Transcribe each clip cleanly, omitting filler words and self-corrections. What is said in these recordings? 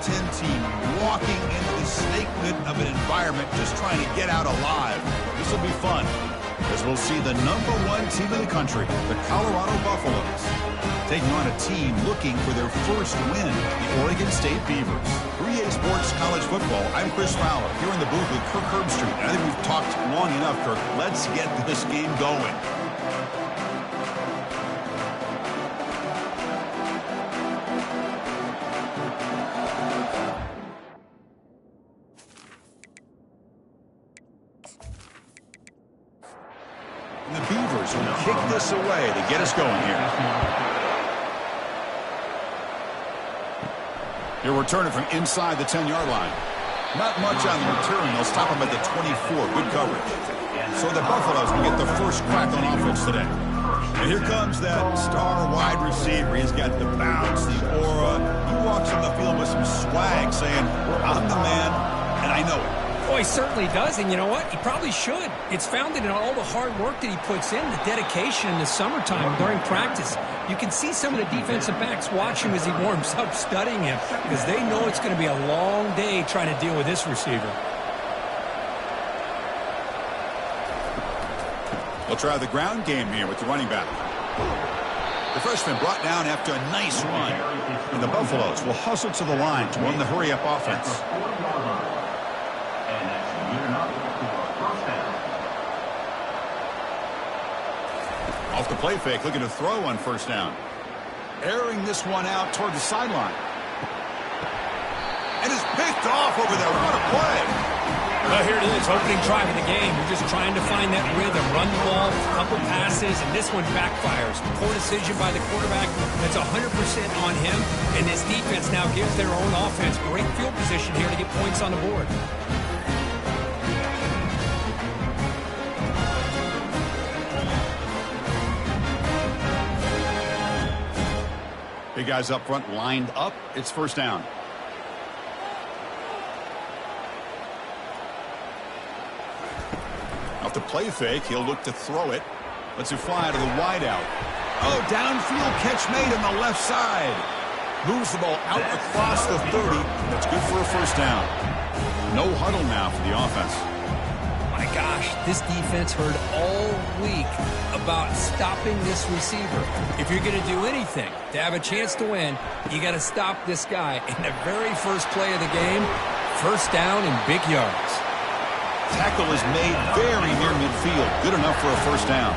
10 team walking into the snake pit of an environment just trying to get out alive. This will be fun, as we'll see the #1 team in the country, the Colorado Buffaloes, taking on a team looking for their first win, the Oregon State Beavers. 3A Sports College Football, I'm Chris Fowler, here in the booth with Kirk Herbstreit. I think we've talked long enough, Kirk. Let's get this game going. And the Beavers will kick this away to get us going here. He'll return it from inside the 10-yard line. Not much on the return. They'll stop him at the 24. Good coverage. So the Buffaloes will get the first crack on offense today. And here comes that star wide receiver. He's got the bounce, the aura. He walks on the field with some swag saying, I'm the man, and I know it. Oh, he certainly does, and you know what? He probably should. It's founded in all the hard work that he puts in, the dedication in the summertime during practice. You can see some of the defensive backs watch him as he warms up, studying him, because they know it's going to be a long day trying to deal with this receiver. We'll try the ground game here with the running back. The freshman brought down after a nice run. And the Buffaloes will hustle to the line to run the hurry-up offense. Off the play fake, looking to throw on first down. Airing this one out toward the sideline. And it's picked off over there. What a play. Well, here it is, opening drive of the game. You're just trying to find that rhythm, run the ball, a couple passes, and this one backfires. Poor decision by the quarterback. That's 100% on him, and this defense now gives their own offense great field position here to get points on the board. Big guys up front lined up. It's first down. Off the play fake, he'll look to throw it. Lets it fly to the wideout. Oh, downfield catch made on the left side. Moves the ball out across the 30. That's good for a first down. No huddle now for the offense. My gosh, this defense heard all week about stopping this receiver. If you're going to do anything to have a chance to win, you got to stop this guy. In the very first play of the game, first down and big yards. Tackle is made very near midfield. Good enough for a first down.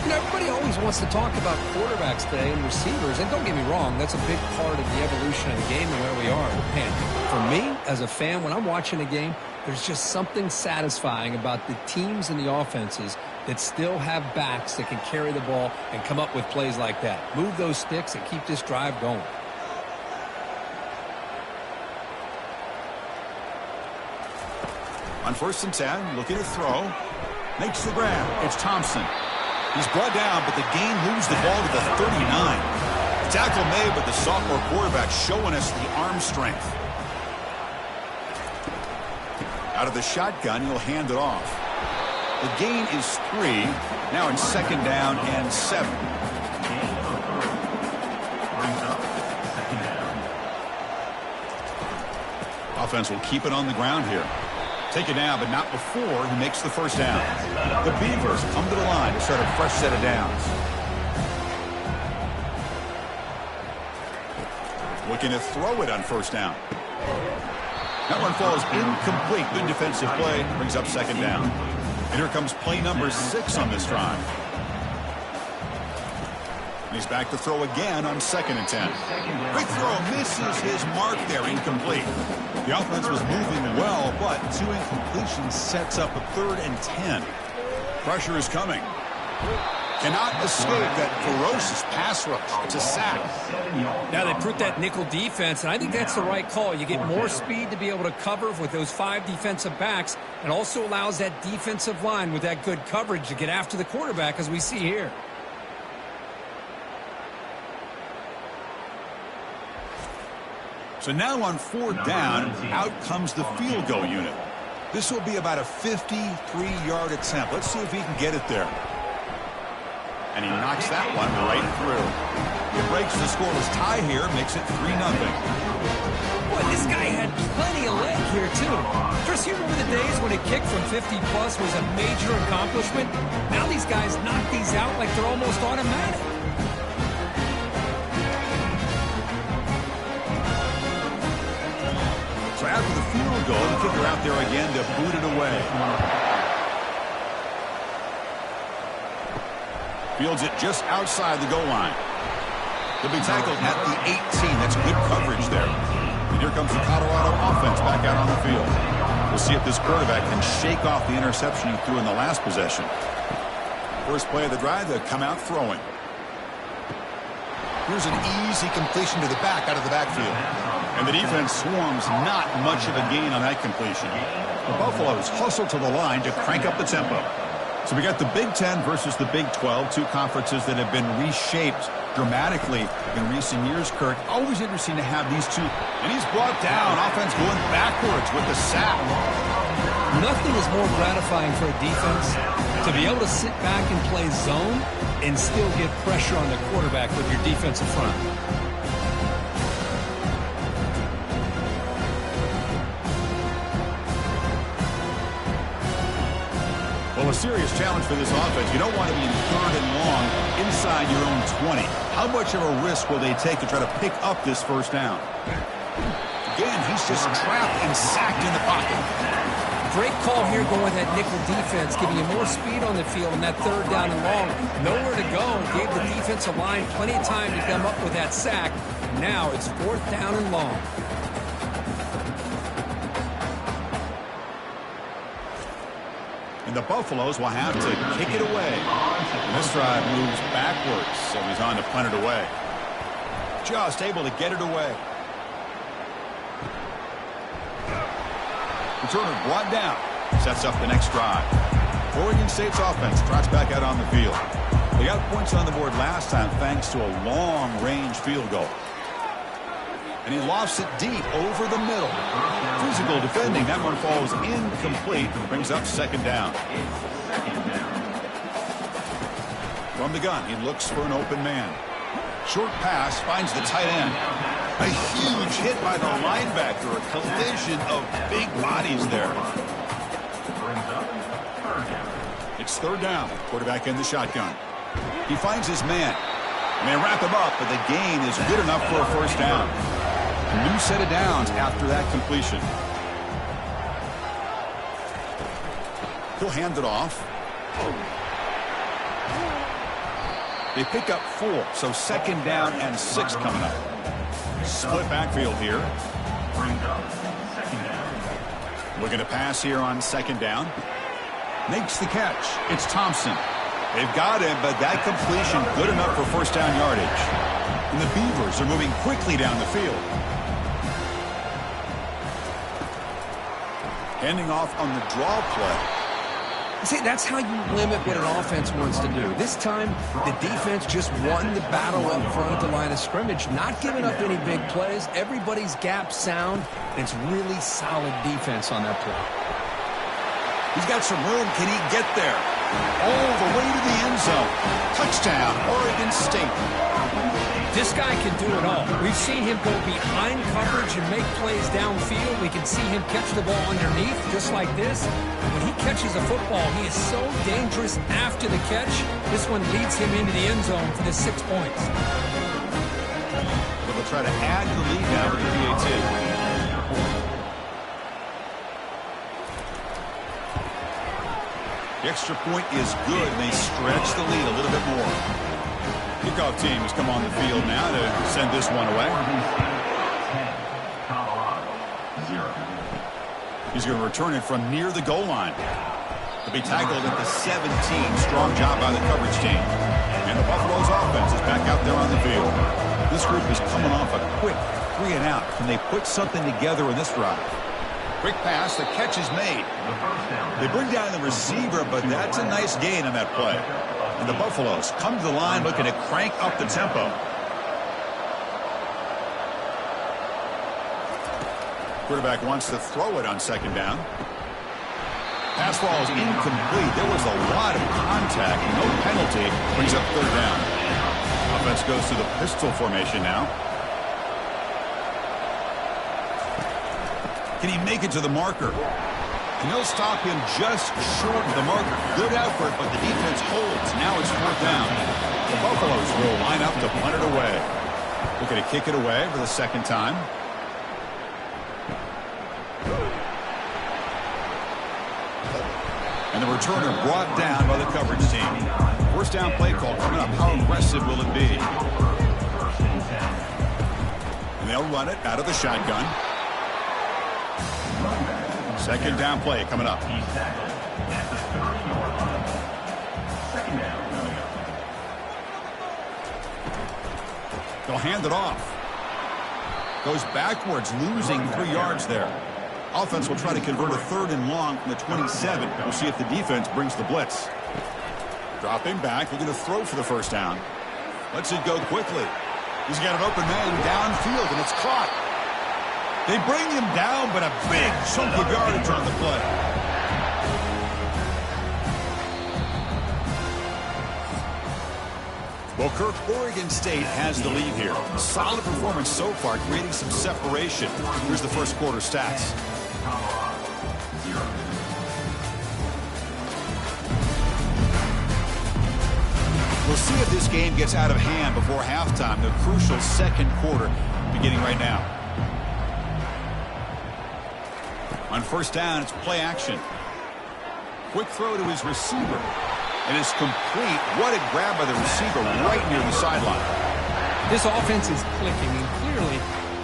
You know, everybody always wants to talk about quarterbacks today and receivers, and don't get me wrong, that's a big part of the evolution of the game and where we are. Man, for me, as a fan, when I'm watching a game, there's just something satisfying about the teams and the offenses that still have backs that can carry the ball and come up with plays like that. Move those sticks and keep this drive going. On first and 10, looking to throw. Makes the grab. It's Thompson. He's brought down, but the gain moves the ball to the 39. The tackle made, but the sophomore quarterback showing us the arm strength. Out of the shotgun, he'll hand it off. The gain is 3. Now in second down and 7. Offense will keep it on the ground here. Take it down, but not before he makes the first down. The Beavers come to the line to start a fresh set of downs. Looking to throw it on first down. That one falls incomplete. Good defensive play. Brings up second down. And here comes play number 6 on this drive. And he's back to throw again on second and 10. Quick throw misses his mark there. Incomplete. The offense was moving well, but 2 incompletions sets up a 3rd and 10. Pressure is coming. Cannot escape that ferocious pass rush. It's a sack. Now they put that nickel defense, and I think that's the right call. You get more speed to be able to cover with those 5 defensive backs, and also allows that defensive line with that good coverage to get after the quarterback, as we see here. So now on 4th down, out comes the field goal unit. This will be about a 53-yard attempt. Let's see if he can get it there. And he knocks that one right through. It breaks the scoreless tie here, makes it 3-0. Boy, this too. Chris, you remember the days when a kick from 50-plus was a major accomplishment? Now these guys knock these out like they're almost automatic. So after the field goal, the kicker out there again to boot it away. Fields it just outside the goal line. He'll be tackled at the 18. That's good coverage there. And here comes the Colorado offense back out on the field. We'll see if this quarterback can shake off the interception he threw in the last possession. First play of the drive, they'll come out throwing. Here's an easy completion to the back out of the backfield. And the defense swarms not much of a gain on that completion. The Buffaloes hustle to the line to crank up the tempo. So we got the Big Ten versus the Big 12, two conferences that have been reshaped dramatically in recent years, Kirk. Always interesting to have these two. And he's brought down. Offense going backwards with the sack. Nothing is more gratifying for a defense to be able to sit back and play zone and still get pressure on the quarterback with your defensive front. Well, a serious challenge for this offense. You don't want to be in 3rd and long inside your own 20. How much of a risk will they take to try to pick up this first down? Again, he's just trapped and sacked in the pocket. Great call here going with that nickel defense, giving you more speed on the field on that 3rd down and long. Nowhere to go. Gave the defensive line plenty of time to come up with that sack. Now it's 4th down and long. And the Buffaloes will have to kick it away. And this drive moves backwards, so he's on to punt it away. Just able to get it away. Returner brought down. Sets up the next drive. Oregon State's offense trots back out on the field. They got points on the board last time thanks to a long-range field goal. And he lofts it deep over the middle. Physical defending. That one falls incomplete. Brings up 2nd down. From the gun, he looks for an open man. Short pass finds the tight end. A huge hit by the linebacker. A collision of big bodies there. It's 3rd down. Quarterback in the shotgun. He finds his man. And they wrap him up, but the gain is good enough for a first down. A new set of downs after that completion. He'll hand it off. They pick up 4, so 2nd down and 6 coming up. Split backfield here. Looking to pass here on 2nd down. Makes the catch. It's Thompson. They've got him, but that completion good enough for first down yardage. And the Beavers are moving quickly down the field. Handing off on the draw play. See, that's how you limit what an offense wants to do. This time, the defense just won the battle up front at the line of scrimmage, not giving up any big plays. Everybody's gap sound, and it's really solid defense on that play. He's got some room. Can he get there? All the way to the end zone. Touchdown, Oregon State. This guy can do it all. We've seen him go behind coverage and make plays downfield. We can see him catch the ball underneath, just like this. When he catches a football, he is so dangerous after the catch. This one leads him into the end zone for the 6 points. They'll try to add the lead now with the PAT. The extra point is good, and they stretch the lead a little bit more. Kickoff team has come on the field now to send this one away. He's going to return it from near the goal line. To be tackled at the 17. Strong job by the coverage team. And the Buffaloes offense is back out there on the field. This group is coming off a quick 3 and out. Can they put something together in this drive? Quick pass, the catch is made. They bring down the receiver, but that's a nice gain on that play. And the Buffaloes come to the line looking to crank up the tempo. Quarterback wants to throw it on 2nd down. Pass ball is incomplete. There was a lot of contact. No penalty. Brings up 3rd down. Offense goes to the pistol formation now. Can he make it to the marker? And he'll stop him just short of the marker. Good effort, but the defense holds. Now it's 4th down. The Buffaloes will line up to punt it away. Looking to kick it away for the 2nd time. And the returner brought down by the coverage team. 1st down play call coming up. How aggressive will it be? And they'll run it out of the shotgun. 2nd down play coming up. They'll hand it off. Goes backwards, losing 3 yards there. Offense will try to convert a 3rd and long from the 27. We'll see if the defense brings the blitz. Dropping back, looking to throw for the 1st down. Lets it go quickly. He's got an open man downfield, and it's caught. They bring him down, but a big chunk of yardage on the play. Well, Kirk, Oregon State has the lead here. Solid performance so far, creating some separation. Here's the 1st quarter stats. We'll see if this game gets out of hand before halftime. The crucial 2nd quarter beginning right now. On 1st down, it's play action. Quick throw to his receiver. And it's complete. What a grab by the receiver right near the sideline. This offense is clicking, and clearly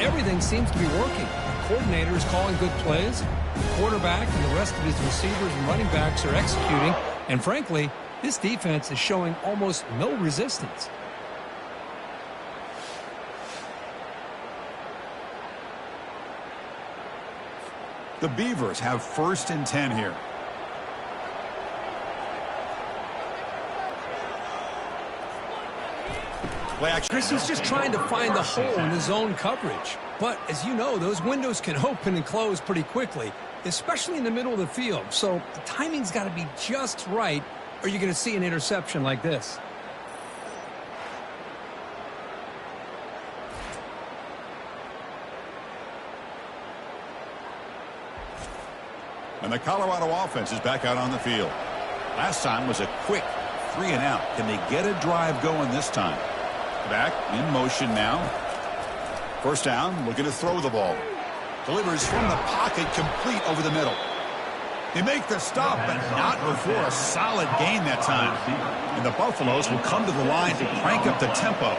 everything seems to be working. The coordinator is calling good plays. The quarterback and the rest of his receivers and running backs are executing. And frankly, this defense is showing almost no resistance. The Beavers have 1st and 10 here. Chris is just trying to find the hole in his zone coverage. But as you know, those windows can open and close pretty quickly, especially in the middle of the field. So the timing's got to be just right, or you're going to see an interception like this. And the Colorado offense is back out on the field. Last time was a quick 3 and out. Can they get a drive going this time? Back in motion now. 1st down, looking to throw the ball. Delivers from the pocket, complete over the middle. They make the stop, but not before a solid gain that time. And the Buffaloes will come to the line to crank up the tempo.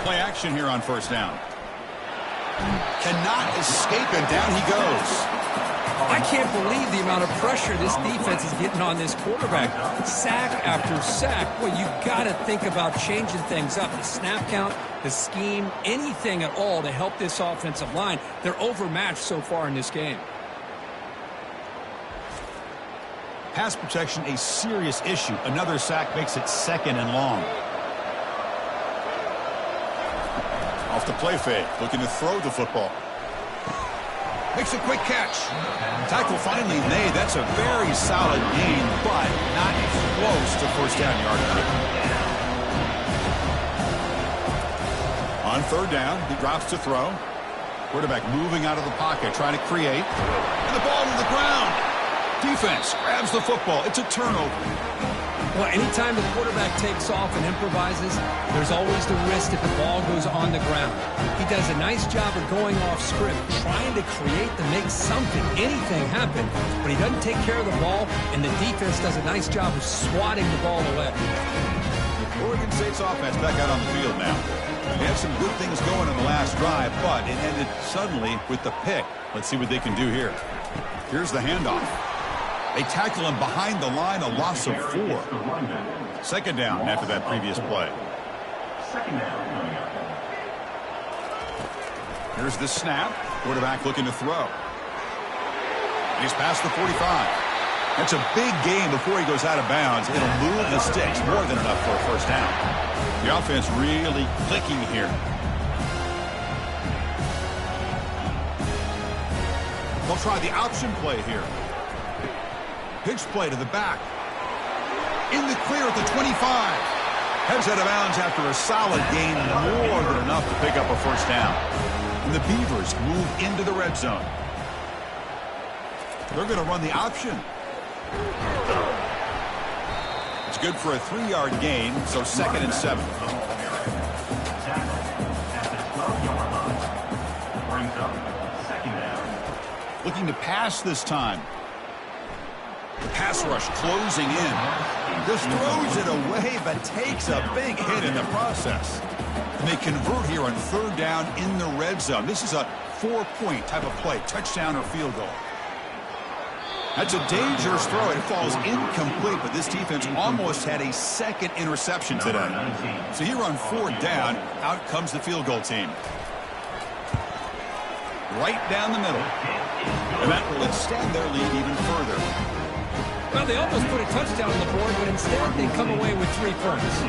Play action here on 1st down. Cannot escape, and down he goes. I can't believe the amount of pressure this defense is getting on this quarterback. Sack after sack. Well, you got to think about changing things up. The snap count, the scheme, anything at all to help this offensive line. They're overmatched so far in this game. Pass protection, a serious issue. Another sack makes it 2nd and long. Off the play fake, looking to throw the football. Makes a quick catch. Tackle finally made. That's a very solid gain, but not close to 1st down yardage. On 3rd down, he drops to throw. Quarterback moving out of the pocket, trying to create. And the ball to the ground. Defense grabs the football. It's a turnover. Well, anytime the quarterback takes off and improvises, there's always the risk that the ball goes on the ground. He does a nice job of going off script, trying to create to make something, anything happen, but he doesn't take care of the ball, and the defense does a nice job of swatting the ball away. Oregon State's offense back out on the field now. They had some good things going in the last drive, but it ended suddenly with the pick. Let's see what they can do here. Here's the handoff. They tackle him behind the line, a loss of 4. 2nd down after that previous play. Here's the snap. Quarterback looking to throw. He's past the 45. That's a big gain before he goes out of bounds. It'll move the sticks more than enough for a 1st down. The offense really clicking here. They'll try the option play here. Pitch play to the back. In the clear at the 25. Heads out of bounds after a solid gain, more than enough to pick up a first down. And the Beavers move into the red zone. They're going to run the option. It's good for a 3-yard gain, so 2nd and 7. Looking to pass this time. The pass rush closing in. Just throws it away, but takes a big hit in the process. And they convert here on 3rd down in the red zone. This is a 4-point type of play, touchdown or field goal. That's a dangerous throw. It falls incomplete, but this defense almost had a 2nd interception today. So here on 4th down, out comes the field goal team. Right down the middle. And that will extend their lead even further. Well, they almost put a touchdown on the board, but instead they come away with 3 points.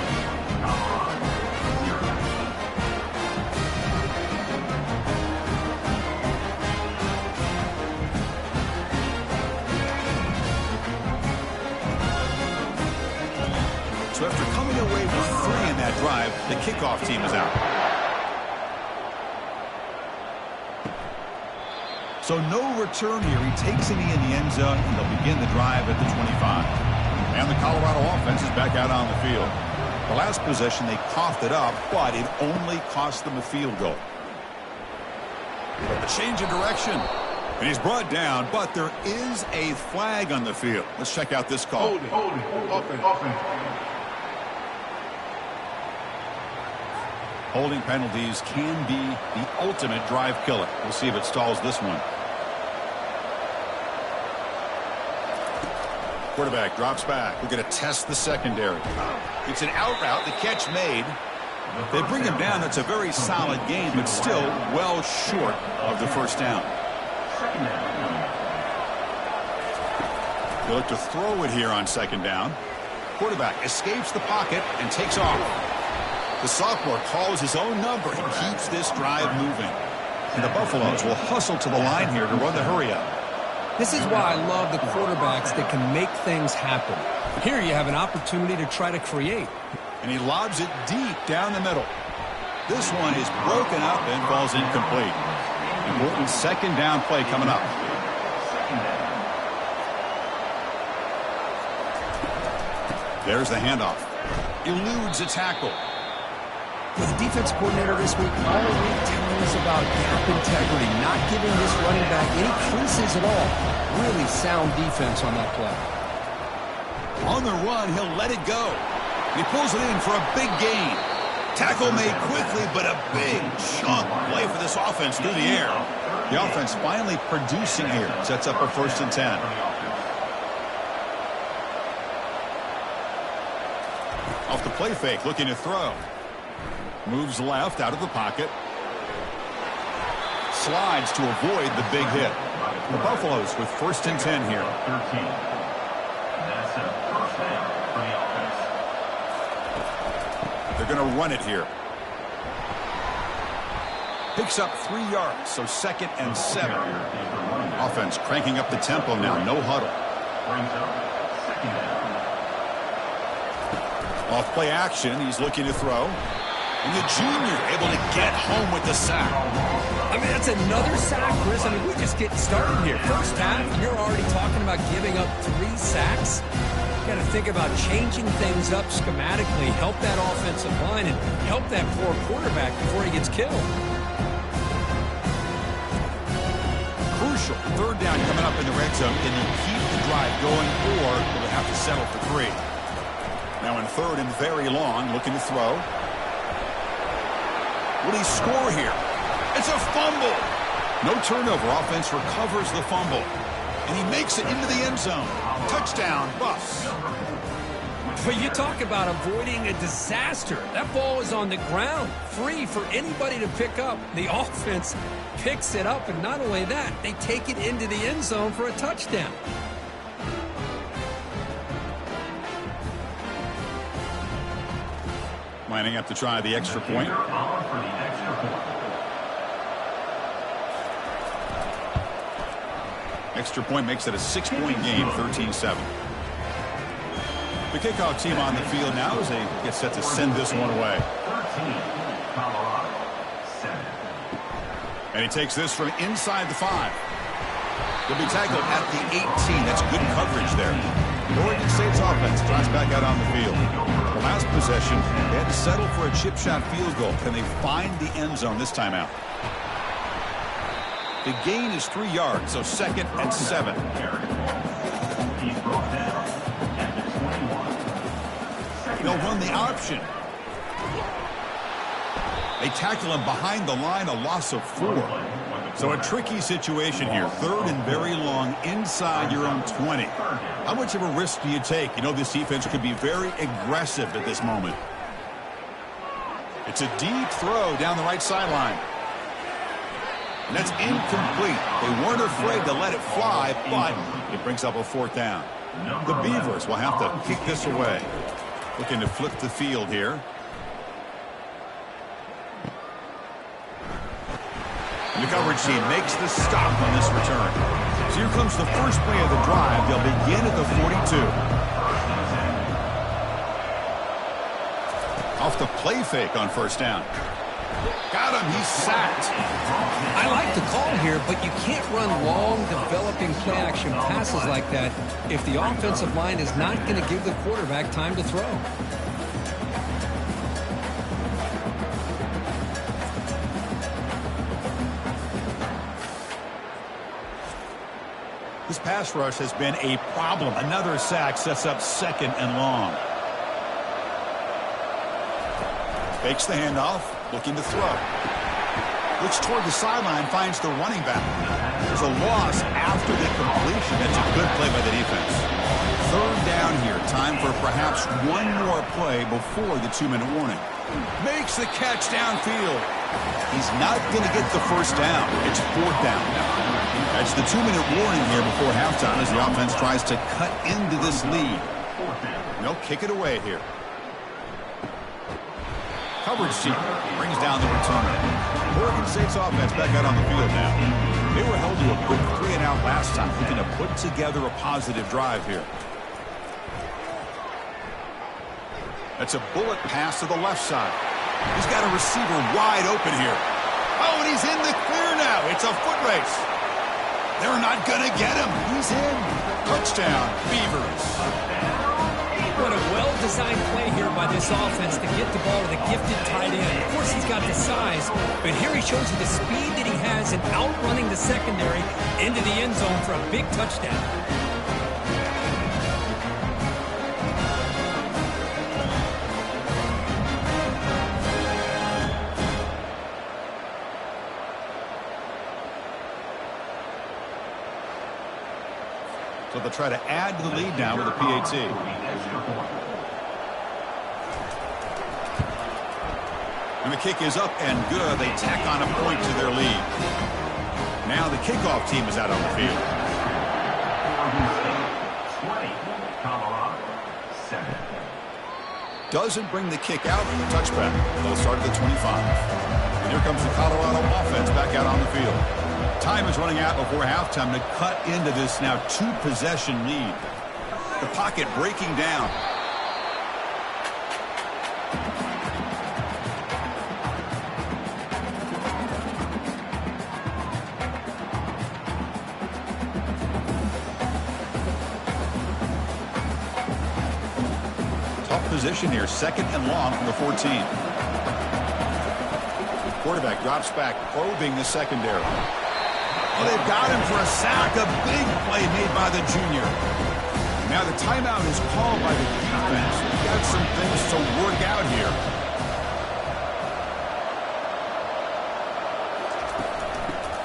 So after coming away with 3 in that drive, the kickoff team is out. So no return here. He takes a knee in the end zone, and they'll begin the drive at the 25. And the Colorado offense is back out on the field. The last possession, they coughed it up, but it only cost them a field goal. A change of direction. And he's brought down, but there is a flag on the field. Let's check out this call. Holding penalties can be the ultimate drive killer. We'll see if it stalls this one. Quarterback drops back. We're going to test the secondary. It's an out route. The catch made. They bring him down. That's a very solid game, but still well short of the first down. They look to throw it here on 2nd down. Quarterback escapes the pocket and takes off. The sophomore calls his own number and keeps this drive moving. And the Buffaloes will hustle to the line here to run the hurry-up. This is why I love the quarterbacks that can make things happen. Here you have an opportunity to try to create. And he lobs it deep down the middle. This one is broken up and falls incomplete. Important 2nd down play coming up. There's the handoff. Eludes a tackle. With the defense coordinator this week, all week telling us about gap integrity, not giving this running back any creases at all. Really sound defense on that play. On the run, he'll let it go. He pulls it in for a big gain. Tackle made quickly, but a big chunk play for this offense through the air. The offense finally producing here. Sets up a 1st and 10. Off the play fake, looking to throw. Moves left out of the pocket. Slides to avoid the big hit. The Buffaloes with 1st and 10 here. That's a first down for the offense. They're going to run it here. Picks up 3 yards, so 2nd and 7. Offense cranking up the tempo now. No huddle. Brings up 2nd down. Off play action, he's looking to throw. And the junior able to get home with the sack. I mean, that's another sack, Chris. I mean, we're just getting started here. First half, and you're already talking about giving up 3 sacks. You got to think about changing things up schematically, help that offensive line, and help that poor quarterback before he gets killed. Crucial 3rd down coming up in the red zone. Can you keep the drive going, or will they have to settle for 3? Now in 3rd and very long, looking to throw. Will he score here? It's a fumble. No turnover. Offense recovers the fumble. And he makes it into the end zone. Touchdown, Buffs. But you talk about avoiding a disaster. That ball is on the ground, free for anybody to pick up. The offense picks it up, and not only that, they take it into the end zone for a touchdown. Lining up to try the extra point. Extra point makes it a 6-point game, 13-7. The kickoff team on the field now as they get set to send this one away. 13, Colorado, 7. And he takes this from inside the 5. He'll be tackled at the 18. That's good coverage there. Oregon State's offense drives back out on the field. The last possession, they had to settle for a chip shot field goal. Can they find the end zone this time out? The gain is 3 yards, so 2nd and 7. He's brought down at the 21. They'll run the option. They tackle him behind the line, a loss of 4. So a tricky situation here. 3rd and very long inside your own 20. How much of a risk do you take? You know this defense could be very aggressive at this moment. It's a deep throw down the right sideline. And that's incomplete. They weren't afraid to let it fly, but it brings up a 4th down. The Beavers will have to kick this away. Looking to flip the field here. And the coverage team makes the stop on this return. So here comes the first play of the drive. They'll begin at the 42. Off the play fake on 1st down. Got him. He's sacked. I like the call here, but you can't run long, developing play-action passes like that if the offensive line is not going to give the quarterback time to throw. This pass rush has been a problem. Another sack sets up 2nd and long. Fakes the handoff, looking to throw. Looks toward the sideline, finds the running back. There's a loss after the completion. That's a good play by the defense. 3rd down here. Time for perhaps one more play before the 2-minute warning. Makes the catch downfield. He's not going to get the 1st down. It's 4th down now. That's the 2-minute warning here before halftime as the offense tries to cut into this lead. They'll kick it away here. Coverage team brings down the return. Oregon State's offense back out on the field now. They were held to a quick 3-and-out last time, looking to put together a positive drive here. That's a bullet pass to the left side. He's got a receiver wide open here. Oh, and he's in the clear now. It's a foot race. They're not going to get him. He's in. Touchdown, Beavers. What a well-designed play here by this offense to get the ball to the gifted tight end. Of course, he's got the size, but here he shows you the speed that he has in outrunning the secondary into the end zone for a big touchdown. So they'll try to add to the lead now with a PAT. And the kick is up and good. They tack on a point to their lead. Now the kickoff team is out on the field. 20, Colorado, 7. Doesn't bring the kick out for the touchback. They'll start at the 25. And here comes the Colorado offense back out on the field. Time is running out before halftime to cut into this now 2-possession lead. The pocket breaking down. Tough position here, 2nd and long from the 14. Quarterback drops back, probing the secondary. Oh, they've got him for a sack. A big play made by the junior. Now the timeout is called by the defense. We've got some things to work out here.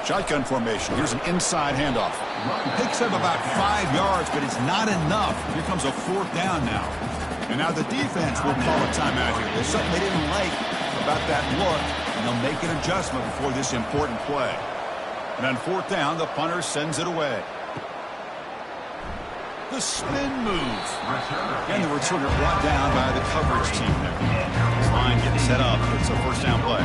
Shotgun formation. Here's an inside handoff. He picks up about 5 yards, but it's not enough. Here comes a 4th down now. And now the defense will call a timeout here. There's something they didn't like about that look, and they'll make an adjustment before this important play. And on 4th down, the punter sends it away. The spin move. And the returner brought down by the coverage team there. This line getting set up. It's a 1st down play.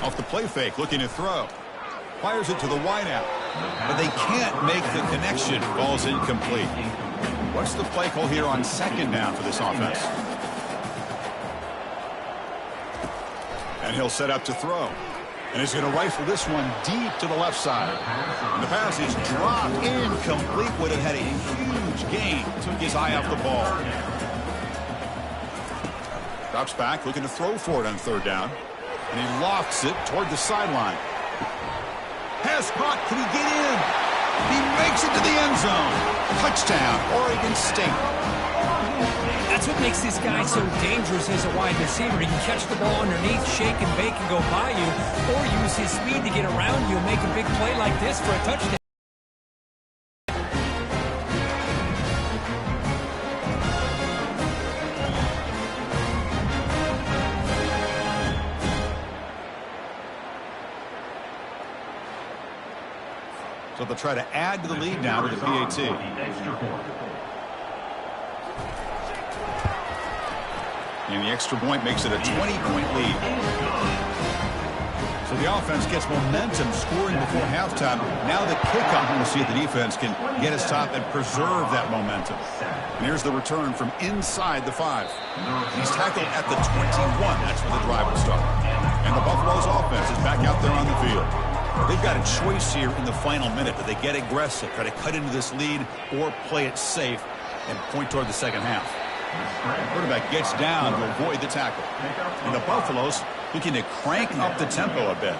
Off the play fake, looking to throw. Fires it to the wideout. but they can't make the connection. Ball's incomplete. What's the play call here on second down for this offense? And he'll set up to throw. And he's going to rifle this one deep to the left side. And the pass is dropped incomplete. Would have had a huge gain. Took his eye off the ball. Drops back, looking to throw for it on third down. And he lofts it toward the sideline. Pass caught. Can he get in? He makes it to the end zone. Touchdown, Oregon State. That's what makes this guy so dangerous as a wide receiver. He can catch the ball underneath, shake and bake and go by you, or use his speed to get around you and make a big play like this for a touchdown. So they'll try to add to the lead now with the PAT. And the extra point makes it a 20-point lead. So the offense gets momentum scoring before halftime. Now the kickoff. We'll see if the defense can get a stop and preserve that momentum. And here's the return from inside the 5. He's tackled at the 21. That's where the drive will start. And the Buffalo's offense is back out there on the field. They've got a choice here in the final minute. Do they get aggressive, try to cut into this lead, or play it safe and point toward the second half? Quarterback gets down to avoid the tackle. And the Buffaloes looking to crank up the tempo a bit.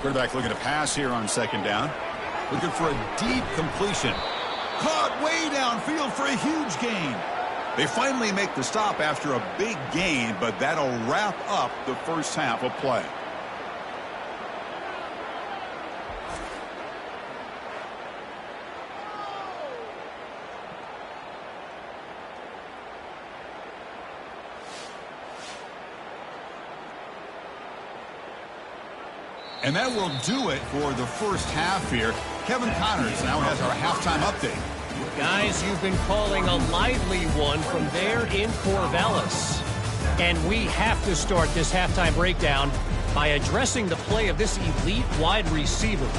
Quarterback looking to pass here on second down. Looking for a deep completion. Caught way downfield for a huge gain. They finally make the stop after a big gain, but that'll wrap up the first half of play. And that will do it for the first half here. Kevin Connors now has our halftime update. Guys, you've been calling a lively one from there in Corvallis. And we have to start this halftime breakdown by addressing the play of this elite wide receiver.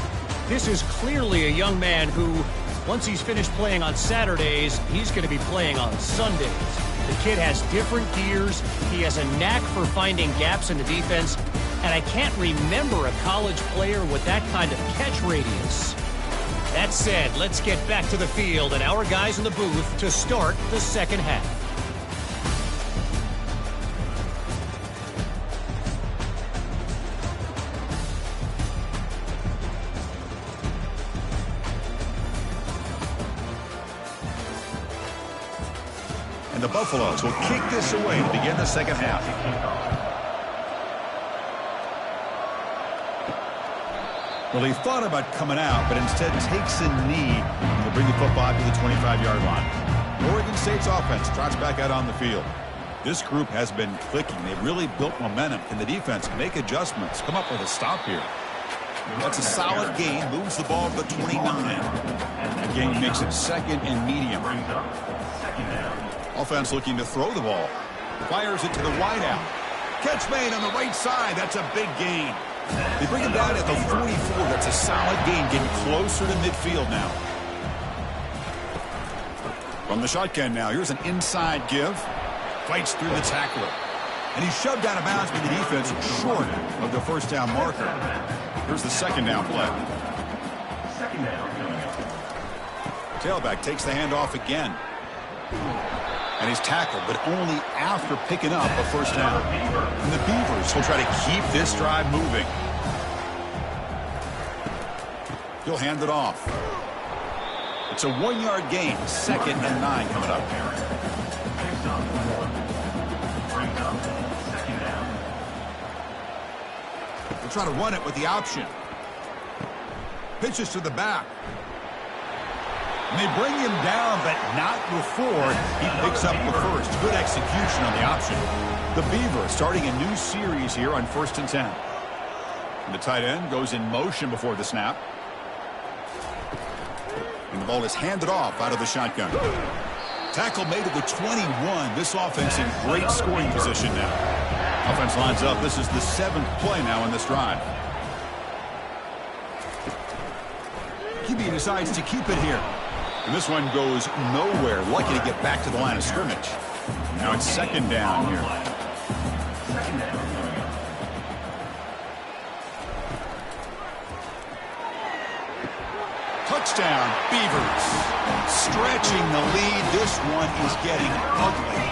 This is clearly a young man who, once he's finished playing on Saturdays, he's going to be playing on Sundays. The kid has different gears. He has a knack for finding gaps in the defense. And I can't remember a college player with that kind of catch radius. That said, let's get back to the field and our guys in the booth to start the second half. And the Buffaloes will kick this away to begin the second half. Well, he thought about coming out, but instead takes a knee to bring the football to the 25-yard line. Oregon State's offense trots back out on the field. This group has been clicking. They've really built momentum. Can the defense make adjustments, come up with a stop here? That's a solid gain. Moves the ball to the 29. The gain makes it second and medium. Offense looking to throw the ball. Fires it to the wideout. Catch made on the right side. That's a big gain. They bring him down at the 44. That's a solid gain, getting closer to midfield now. From the shotgun now, here's an inside give. Fights through the tackler. And he's shoved out of bounds by the defense short of the first down marker. Here's the second down play. Tailback takes the handoff again. And he's tackled, but only after picking up a first down. And the Beavers will try to keep this drive moving. He'll hand it off. It's a 1-yard gain. 2nd and 9 coming up. They'll try to run it with the option. Pitches to the back. And they bring him down, but not before he picks up the first. Good execution on the option. The Beavers starting a new series here on 1st and 10. And the tight end goes in motion before the snap. And the ball is handed off out of the shotgun. Tackle made at the 21. This offense in great scoring position now. Offense lines up. This is the 7th play now in this drive. QB decides to keep it here. And this one goes nowhere. Lucky to get back to the line of scrimmage. Now it's 2nd down here. Touchdown, Beavers. Stretching the lead. This one is getting ugly.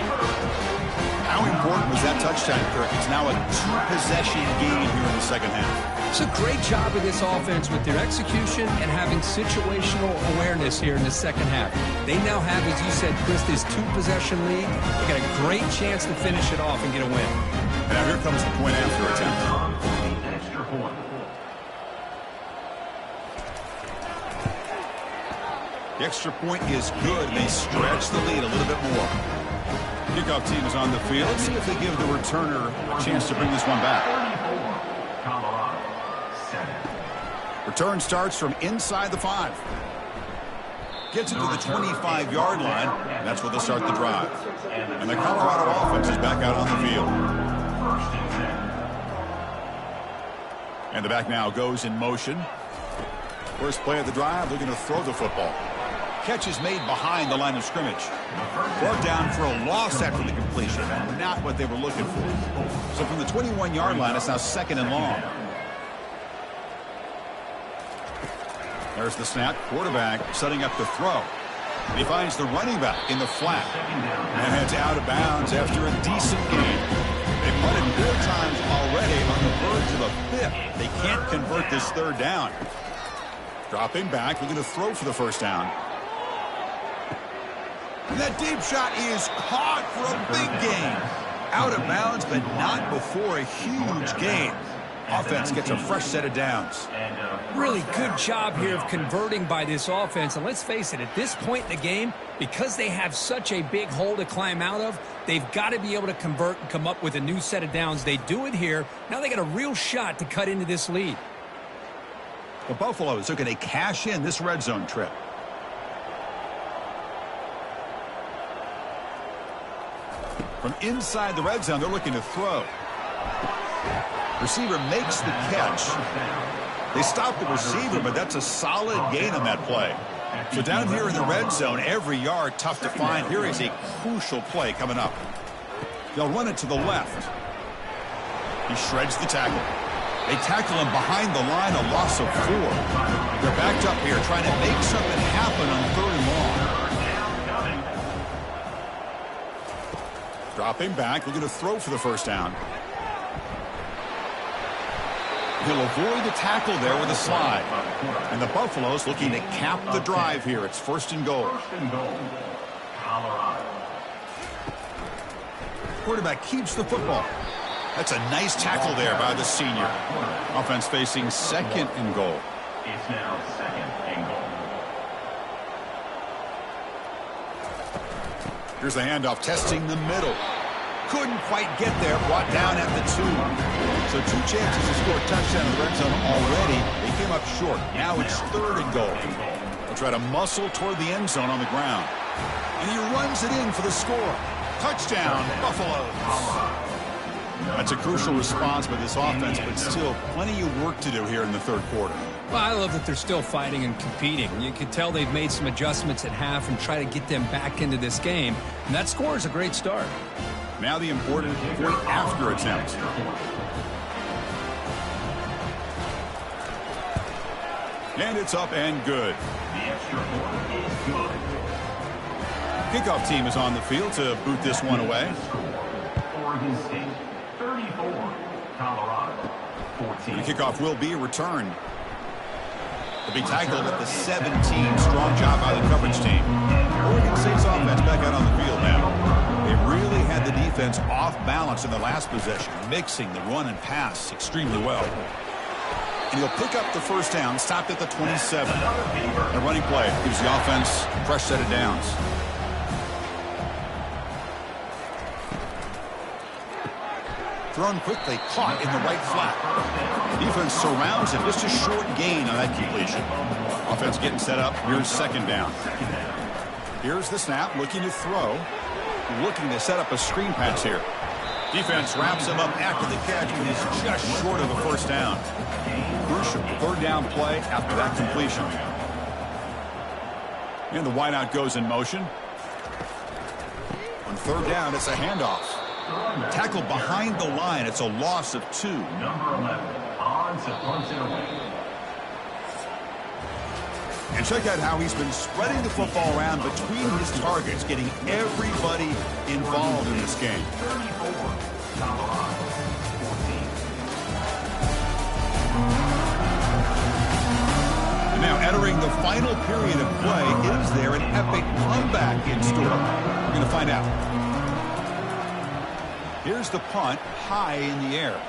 How important was that touchdown, Kirk? It's now a 2-possession game here in the second half. It's a great job of this offense with their execution and having situational awareness here in the second half. They now have, as you said, Chris, this 2-possession lead. They got a great chance to finish it off and get a win. And now here comes the point after attempt. Extra point. The extra point is good. They stretch the lead a little bit more. Kickoff team is on the field. Let's see if they give the returner a chance to bring this one back. Colorado, 7. Return starts from inside the 5. Gets it to the 25-yard line. And that's where they'll start the drive. And the Colorado offense is back out on the field. 1st and 10. And the back now goes in motion. First play of the drive, they're going to throw the football. Catch is made behind the line of scrimmage. Brought down for a loss after the completion. Not what they were looking for. So from the 21-yard line, it's now 2nd and long. There's the snap. Quarterback setting up the throw. And he finds the running back in the flat. And it's out of bounds after a decent game. They punted 4 times already on the verge of a 5th. They can't convert this 3rd down. Dropping back, looking to throw for the 1st down. And that deep shot is caught for a big gain. Out of bounds, but not before a huge gain. Offense gets a fresh set of downs. Really good job here of converting by this offense. And let's face it, at this point in the game, because they have such a big hole to climb out of, they've got to be able to convert and come up with a new set of downs. They do it here. Now they got a real shot to cut into this lead. The Buffaloes looking to cash in this red zone trip. From inside the red zone, they're looking to throw. Receiver makes the catch. They stop the receiver, but that's a solid gain on that play. So down here in the red zone, every yard tough to find. Here is a crucial play coming up. They'll run it to the left. He shreds the tackle. They tackle him behind the line, a loss of 4. They're backed up here trying to make something happen on 3rd and long. Dropping back, looking to throw for the 1st down. He'll avoid the tackle there with a slide. And the Buffaloes looking to cap the drive here. It's 1st and goal. 1st and goal. Colorado. Quarterback keeps the football. That's a nice tackle there by the senior. Offense facing 2nd and goal. It's now 2nd and goal. Here's the handoff, testing the middle. Couldn't quite get there, brought down at the 2. So 2 chances to score a touchdown in the red zone already. They came up short. Now it's 3rd and goal. They'll try to muscle toward the end zone on the ground. And he runs it in for the score. Touchdown, Buffaloes. That's a crucial response by this offense, but still plenty of work to do here in the 3rd quarter. Well, I love that they're still fighting and competing. You can tell they've made some adjustments at half and try to get them back into this game. And that score is a great start. Now the important point after attempt. And it's up and good. The extra point is good. Kickoff team is on the field to boot this one away. Oregon State, 34. Colorado, 14. The kickoff will be returned. They'll be tackled at the 17. Strong job by the coverage team. Oregon State's offense back out on the field now. They really had the defense off balance in the last possession, mixing the run and pass extremely well. and he'll pick up the first down, stopped at the 27. A running play gives the offense a fresh set of downs. Thrown quickly, caught in the right flat. Defense surrounds him. Just a short gain on that completion. Offense getting set up. Here's second down. Here's the snap, looking to throw. Looking to set up a screen pass here. Defense wraps him up after the catch, and he's just short of a first down. Crucial third down play after that completion. And the wideout goes in motion. On third down, it's a handoff. Tackle behind the line. It's a loss of 2. Number 11, on to punt it away. And check out how he's been spreading the football around between his targets, getting everybody involved in this game. 34, Colorado, 14. And now entering the final period of play, is there an epic comeback in store? We're going to find out. Here's the punt, high in the air.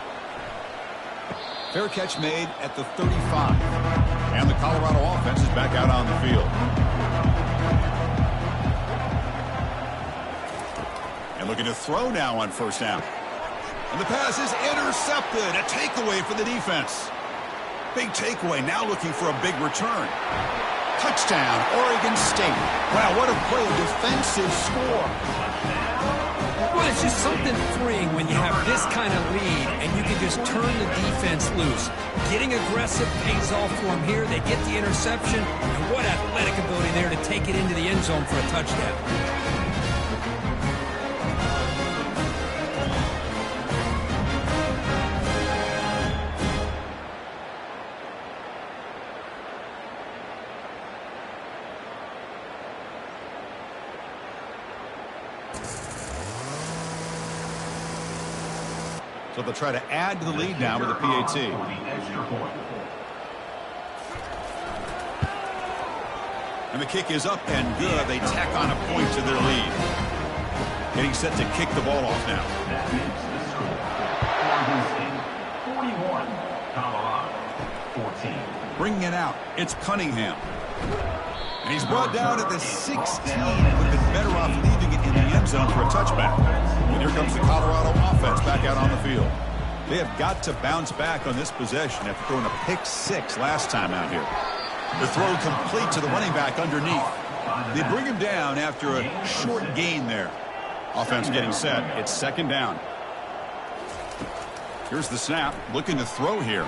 Fair catch made at the 35. And the Colorado offense is back out on the field. And looking to throw now on first down. And the pass is intercepted. A takeaway for the defense. Big takeaway, now looking for a big return. Touchdown, Oregon State. Wow, what a play, defensive score. Well, it's just something freeing when you have this kind of lead and you can just turn the defense loose. Getting aggressive pays off for them here. They get the interception, and what athletic ability there to take it into the end zone for a touchdown. So they'll try to add to the lead now with a PAT. And the kick is up and good. They tack on a point to their lead. Getting set to kick the ball off now. That makes the score. Oregon State, 41, Colorado, 14. Bringing it out, it's Cunningham. And he's brought down at the 16. Would have been better off leaving it in the end zone for a touchback. And here comes the Colorado offense back out on the field. They have got to bounce back on this possession after throwing a pick 6 last time out here. The throw complete to the running back underneath. They bring him down after a short gain there. Offense getting set. It's second down. Here's the snap. Looking to throw here.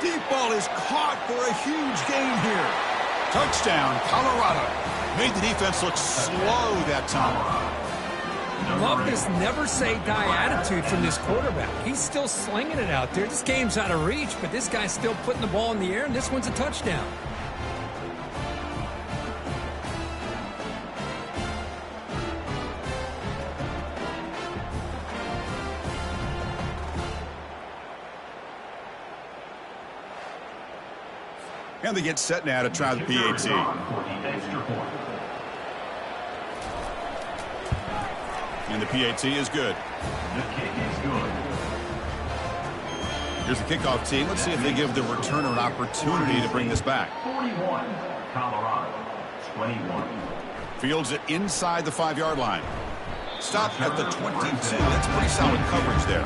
Deep ball is caught for a huge gain here. Touchdown, Colorado. Made the defense look slow that time. Love this never say die attitude from this quarterback. He's still slinging it out there. This game's out of reach, but this guy's still putting the ball in the air, and this one's a touchdown. And they get set now to try the PAT. And the PAT is good. The kick is good. Here's the kickoff team. Let's see if they give the returner an opportunity to bring this back. 41, Colorado, 21. Fields it inside the 5-yard line. Stop at the 22. That's pretty solid coverage there.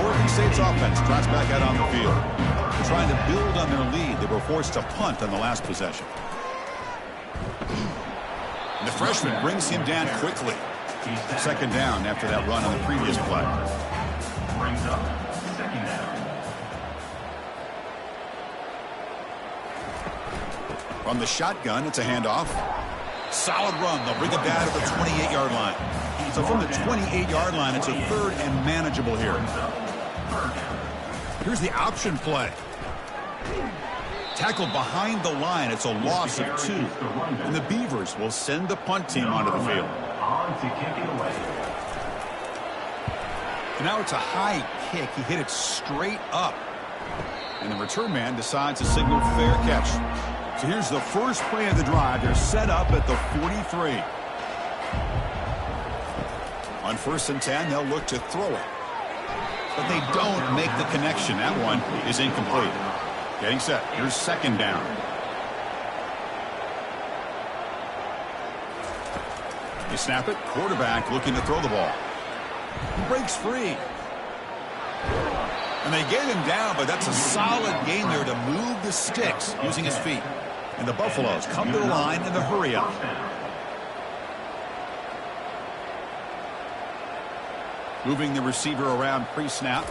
Oregon State's offense drops back out on the field. They're trying to build on their lead. They were forced to punt on the last possession. And the freshman brings him down quickly. Second down after that run on the previous play. Brings up second down. From the shotgun, it's a handoff. Solid run. They'll bring it down to the 28-yard line. So from the 28-yard line, it's a third and manageable here. Here's the option play. Tackled behind the line. It's a loss of 2. And the Beavers will send the punt team onto the field. On to kick it away. And now it's a high kick. He hit it straight up. And the return man decides to signal fair catch. So here's the first play of the drive. They're set up at the 43. On 1st and 10, they'll look to throw it. but they don't make the connection. That one is incomplete. Getting set. Here's second down. You snap it. Quarterback looking to throw the ball. He breaks free. And they get him down, but that's a solid game there to move the sticks using his feet. And the Buffaloes come to the line in the hurry-up. Moving the receiver around pre-snap.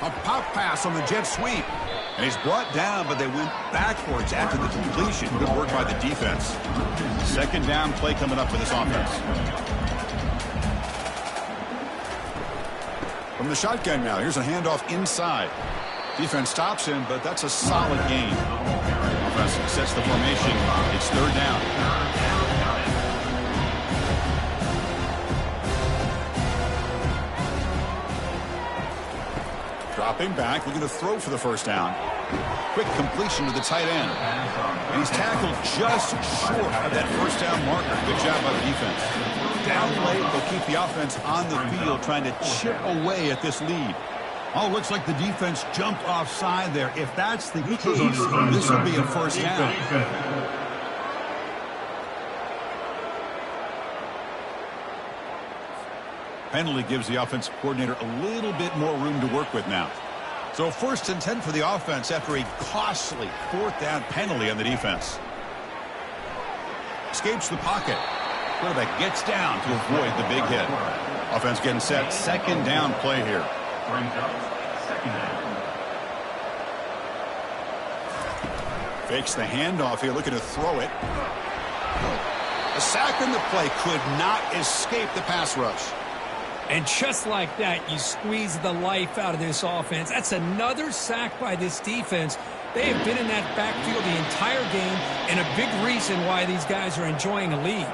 A pop pass on the jet sweep. And he's brought down, but they went backwards after the completion. Good work by the defense. Second down play coming up for this offense. From the shotgun now, here's a handoff inside. Defense stops him, but that's a solid gain. Offense sets the formation. It's third down. Dropping back, looking to throw for the first down. Quick completion to the tight end. And he's tackled just short of that first down marker. Good job by the defense. Down late, they'll keep the offense on the field trying to chip away at this lead. Oh, looks like the defense jumped offside there. If that's the case, this will be a first down. Penalty gives the offensive coordinator a little bit more room to work with now. So 1st and 10 for the offense after a costly 4th down penalty on the defense. Escapes the pocket. Quarterback gets down to avoid the big hit. Offense getting set. Second down play here. Fakes the handoff here, looking to throw it. A sack in the play could not escape the pass rush. And just like that, you squeeze the life out of this offense. That's another sack by this defense. They have been in that backfield the entire game, and a big reason why these guys are enjoying a lead.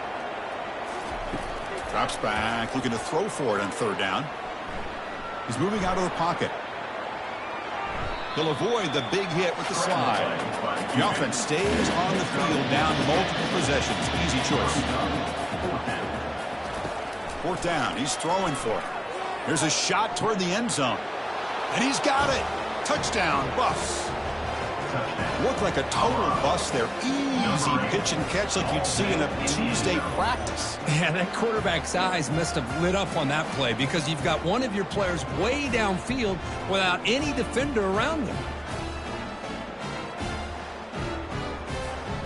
Drops back, looking to throw for it on third down. He's moving out of the pocket. He'll avoid the big hit with the slide. The offense stays on the field down multiple possessions. Easy choice. 4th down. He's throwing for it. Here's a shot toward the end zone. And he's got it. Touchdown, Buffs. Looked like a total bust there. Easy pitch and catch like you'd see in a Tuesday practice. Yeah, that quarterback's eyes must have lit up on that play because you've got one of your players way downfield without any defender around them.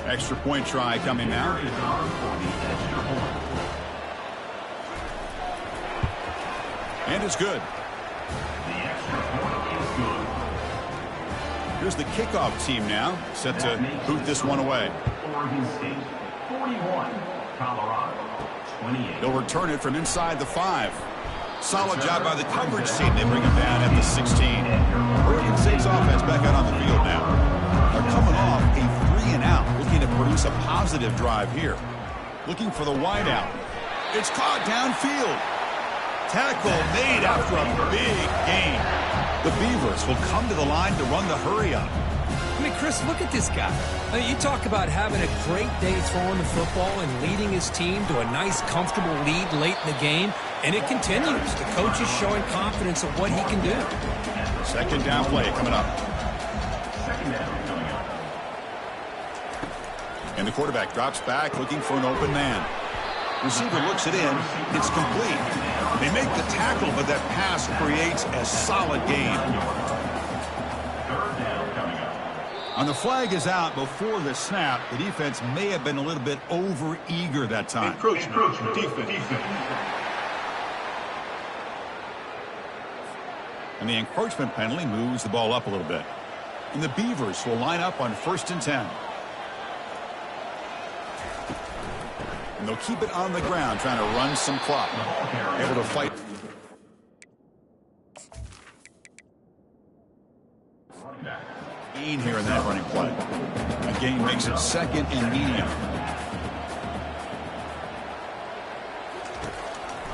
Extra point try coming now. And it's good. The extra point is good. Here's the kickoff team now, set to boot this one away. Oregon State, 41. Colorado, 28. They'll return it from inside the 5. Solid job by the coverage team. They bring him down at the 16. Oregon State's offense back out on the field now. They're coming off a 3-and-out, looking to produce a positive drive here. Looking for the wideout. It's caught downfield. Tackle made after a big gain. The Beavers will come to the line to run the hurry-up. I mean, Chris, look at this guy. I mean, you talk about having a great day throwing the football and leading his team to a nice, comfortable lead late in the game, and it continues. The coach is showing confidence of what he can do. Second down play coming up. Second down coming up. And the quarterback drops back looking for an open man. Receiver looks it in. It's complete. They make the tackle, but that pass creates a solid gain. Third down coming up. And the flag is out before the snap. The defense may have been a little bit over-eager that time. Encroachment. Defense. And the encroachment penalty moves the ball up a little bit. And the Beavers will line up on 1st and 10. And they'll keep it on the ground, trying to run some clock. Able to fight. Gain here in that running play. A gain makes it 2nd and medium.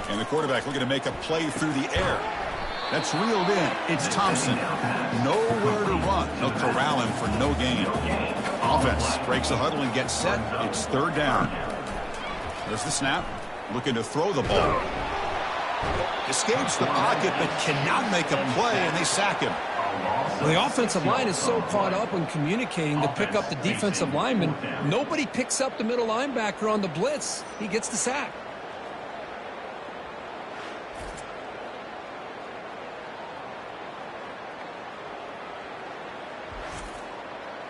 And the quarterback looking to make a play through the air. That's reeled in. It's Thompson. Nowhere to run. They'll corral him for no gain. Offense breaks the huddle and gets set. It's third down. There's the snap. Looking to throw the ball. Escapes the pocket but cannot make a play, and they sack him. Well, the offensive line is so caught up in communicating to pick up the defensive lineman, nobody picks up the middle linebacker on the blitz. He gets the sack.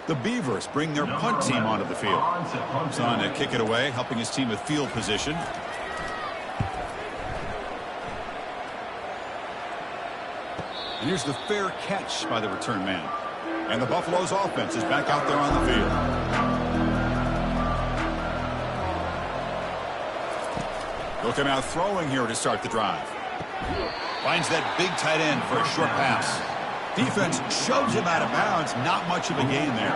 The Beavers bring their punt team onto the field. He's on to kick it away, helping his team with field position. And here's the fair catch by the return man. And the Buffalo's offense is back out there on the field. They'll come out throwing here to start the drive. Finds that big tight end for a short pass. Defense shoves him out of bounds. Not much of a gain there.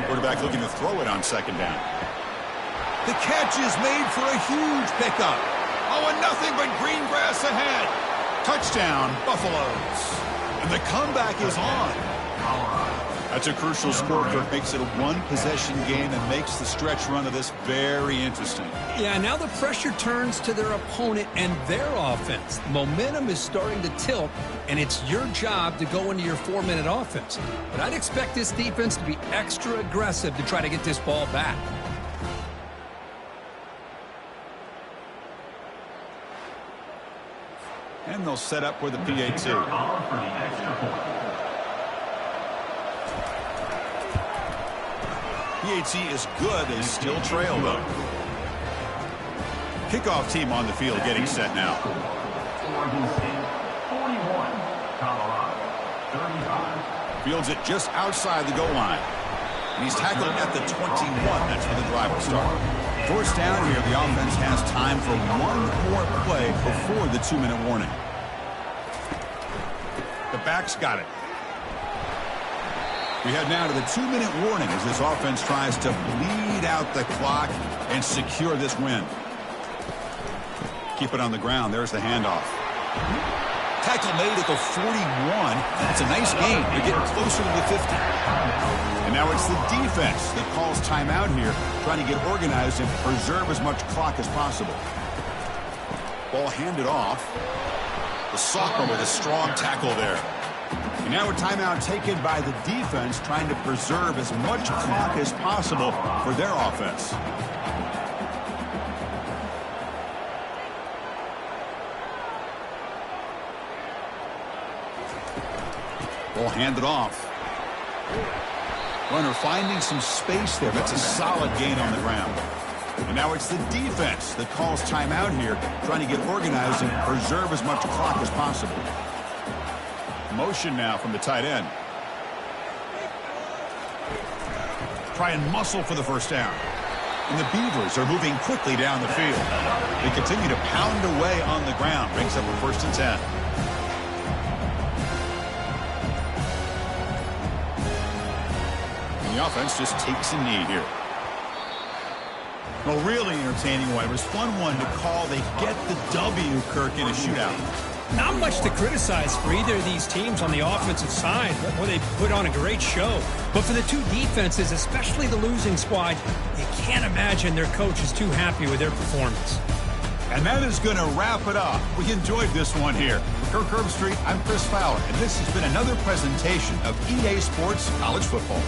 Quarterback looking to throw it on second down. The catch is made for a huge pickup. Oh, and nothing but green grass ahead. Touchdown, Buffaloes. And the comeback is on. That's a crucial score. Makes it a one-possession game and makes the stretch run of this very interesting. Yeah, now the pressure turns to their opponent and their offense. Momentum is starting to tilt, and it's your job to go into your 4-minute offense. But I'd expect this defense to be extra aggressive to try to get this ball back. And they'll set up for the PAT. PAT is good. They still trail, though. Kickoff team on the field getting set now. Fields it just outside the goal line. And he's tackled at the 21. That's where the drive will start. First down here, the offense has time for one more play before the 2-minute warning. The back's got it. We head now to the 2-minute warning as this offense tries to bleed out the clock and secure this win. Keep it on the ground. There's the handoff. Tackle made at the 41. That's a nice gain. They're getting closer to the 50. And now it's the defense that calls timeout here, trying to get organized and preserve as much clock as possible. Ball handed off. The sophomore with a strong tackle there. And now a timeout taken by the defense, trying to preserve as much clock as possible for their offense. Ball handed off. Runner finding some space there. That's a solid gain on the ground. And now it's the defense that calls timeout here, trying to get organized and preserve as much clock as possible. Motion now from the tight end. Try and muscle for the first down. And the Beavers are moving quickly down the field. They continue to pound away on the ground. Brings up a 1st and 10. And the offense just takes a knee here. Well, really entertaining one. It was fun one to call. They get the W, Kirk, in a shootout. Not much to criticize for either of these teams on the offensive side. Well, they put on a great show. But for the two defenses, especially the losing squad, you can't imagine their coach is too happy with their performance. And that is going to wrap it up. We enjoyed this one here. For Kirk Herbstreit, I'm Chris Fowler, and this has been another presentation of EA Sports College Football.